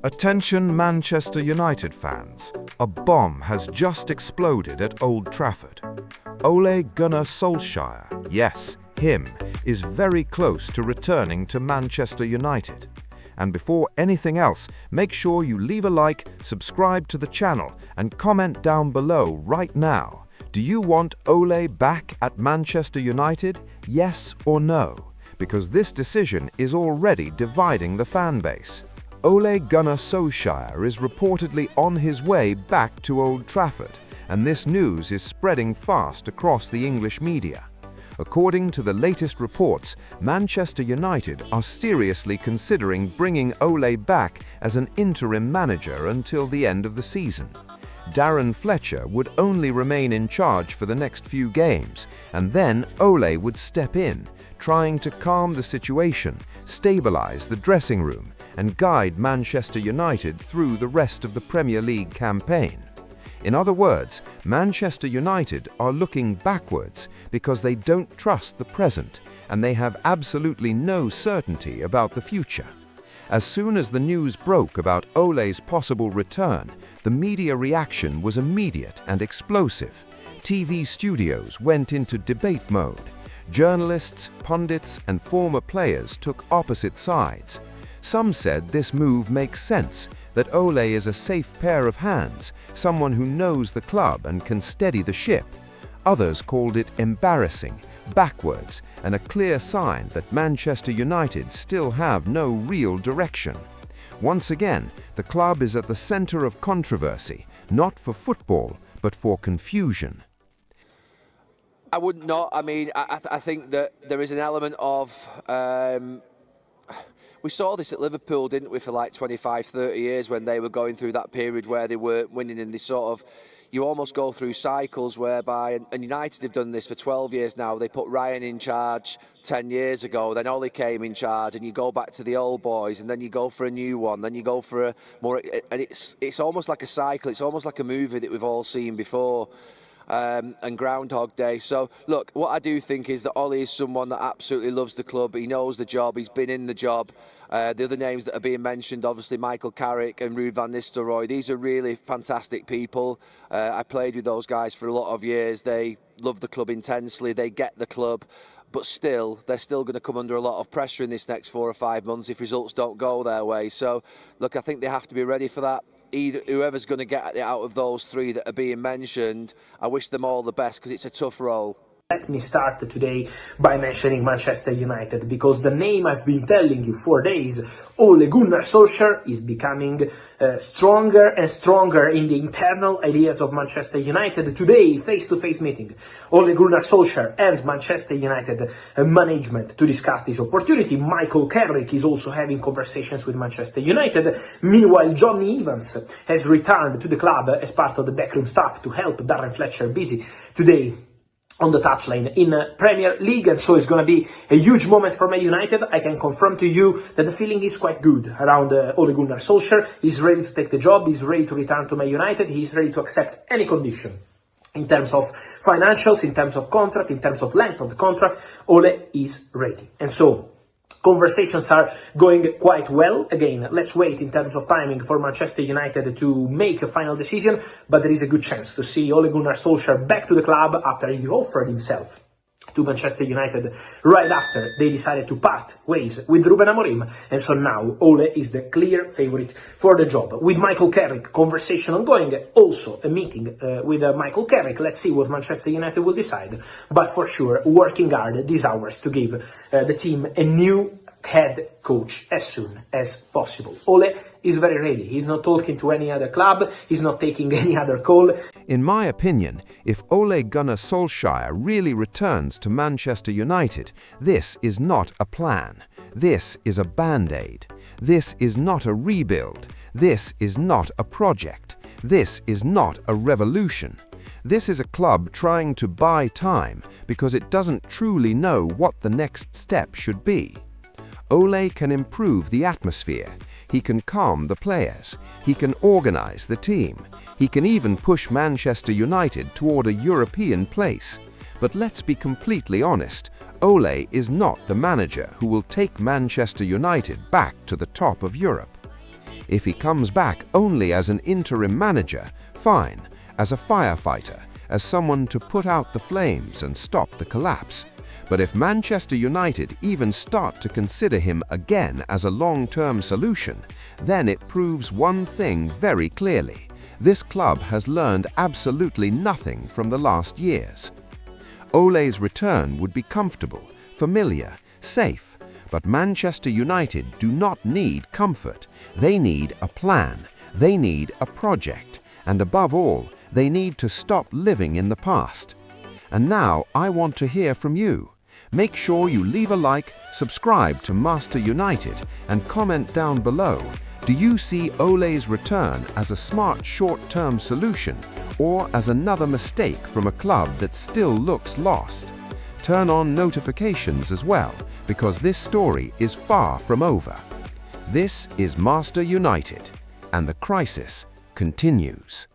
Attention Manchester United fans, a bomb has just exploded at Old Trafford. Ole Gunnar Solskjær, yes, him, is very close to returning to Manchester United. And before anything else, make sure you leave a like, subscribe to the channel, and comment down below right now. Do you want Ole back at Manchester United, yes or no? Because this decision is already dividing the fan base. Ole Gunnar Solskjær is reportedly on his way back to Old Trafford, and this news is spreading fast across the English media. According to the latest reports, Manchester United are seriously considering bringing Ole back as an interim manager until the end of the season. Darren Fletcher would only remain in charge for the next few games, and then Ole would step in, trying to calm the situation, stabilise the dressing room, and guide Manchester United through the rest of the Premier League campaign. In other words, Manchester United are looking backwards because they don't trust the present and they have absolutely no certainty about the future. As soon as the news broke about Ole's possible return, the media reaction was immediate and explosive. TV studios went into debate mode. Journalists, pundits, and former players took opposite sides. Some said this move makes sense, that Ole is a safe pair of hands, someone who knows the club and can steady the ship. Others called it embarrassing, backwards, and a clear sign that Manchester United still have no real direction. Once again, the club is at the centre of controversy, not for football, but for confusion. I wouldn't not. I mean, I think that there is an element of... we saw this at Liverpool, didn't we, for like 25, 30 years when they were going through that period where they weren't winning, and they sort of... You almost go through cycles whereby, and United have done this for 12 years now, they put Ryan in charge 10 years ago, then Ole came in charge, and you go back to the old boys, and then you go for a new one, then you go for a more... And it's almost like a cycle, it's almost like a movie that we've all seen before. And Groundhog Day. So, look, what I do think is that Ole is someone that absolutely loves the club. He knows the job. He's been in the job. The other names that are being mentioned, obviously, Michael Carrick and Ruud van Nistelrooy. These are really fantastic people. I played with those guys for a lot of years. They love the club intensely. They get the club. But still, they're still going to come under a lot of pressure in this next 4 or 5 months if results don't go their way. So, look, I think they have to be ready for that. Either whoever's going to get it out of those three that are being mentioned, I wish them all the best because it's a tough role. Let me start today by mentioning Manchester United, because the name I've been telling you for days, Ole Gunnar Solskjær, is becoming stronger and stronger in the internal ideas of Manchester United. Today, face-to-face meeting, Ole Gunnar Solskjær and Manchester United management to discuss this opportunity. Michael Carrick is also having conversations with Manchester United. Meanwhile, Johnny Evans has returned to the club as part of the backroom staff to help Darren Fletcher busy today on the touchline in Premier League, and so it's going to be a huge moment for Man United. I can confirm to you that the feeling is quite good around Ole Gunnar Solskjær. He's ready to take the job, he's ready to return to Man United, he's ready to accept any condition. In terms of financials, in terms of contract, in terms of length of the contract, Ole is ready. And so, conversations are going quite well. Again, let's wait in terms of timing for Manchester United to make a final decision, but there is a good chance to see Ole Gunnar Solskjær back to the club after he offered himself to Manchester United right after they decided to part ways with Ruben Amorim, and so now Ole is the clear favourite for the job. With Michael Carrick, conversation ongoing, also a meeting with Michael Carrick. Let's see what Manchester United will decide, but for sure working hard these hours to give the team a new head coach as soon as possible. Ole is very ready. He's not talking to any other club. He's not taking any other call. In my opinion, if Ole Gunnar Solskjær really returns to Manchester United, this is not a plan. This is a band-aid. This is not a rebuild. This is not a project. This is not a revolution. This is a club trying to buy time because it doesn't truly know what the next step should be. Ole can improve the atmosphere, he can calm the players, he can organize the team, he can even push Manchester United toward a European place. But let's be completely honest, Ole is not the manager who will take Manchester United back to the top of Europe. If he comes back only as an interim manager, fine, as a firefighter, as someone to put out the flames and stop the collapse. But if Manchester United even start to consider him again as a long-term solution, then it proves one thing very clearly. This club has learned absolutely nothing from the last years. Ole's return would be comfortable, familiar, safe, but Manchester United do not need comfort. They need a plan, they need a project, and above all, they need to stop living in the past. And now I want to hear from you. Make sure you leave a like, subscribe to Master United, and comment down below. Do you see Ole's return as a smart short-term solution or as another mistake from a club that still looks lost? Turn on notifications as well, because this story is far from over. This is Master United, and the crisis continues.